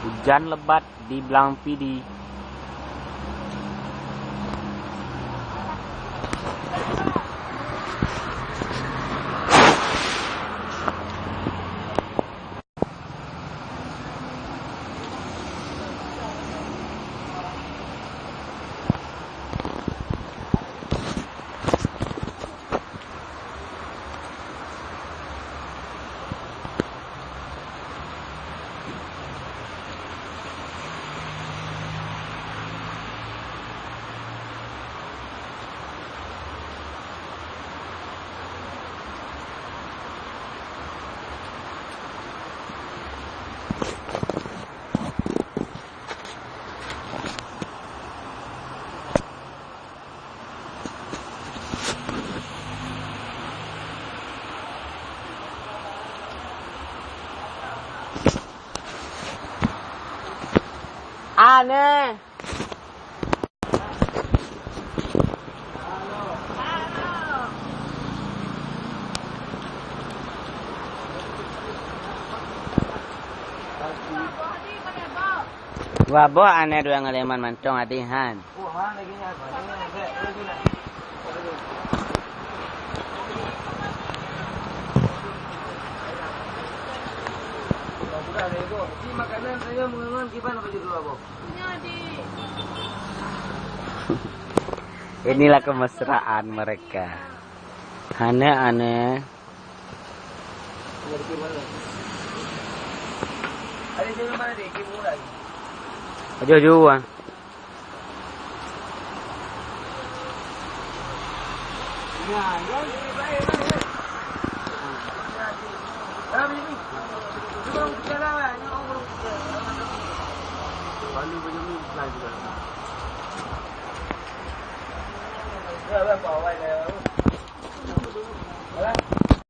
Hujan lebat di Blang Pidi. Aneh. Wabo aneh dua ngeleman mancong atihan. Makanan saya mengenal gimana baju dulu Abang? Inilah kemesraan mereka. Aneh-aneh. Ada di mana deh? Ibu lagi. Jauh-jauh ah. Ya, baik. Tapi ini cuma jalan, orang Palu punya ni juga. Ya, bawa awal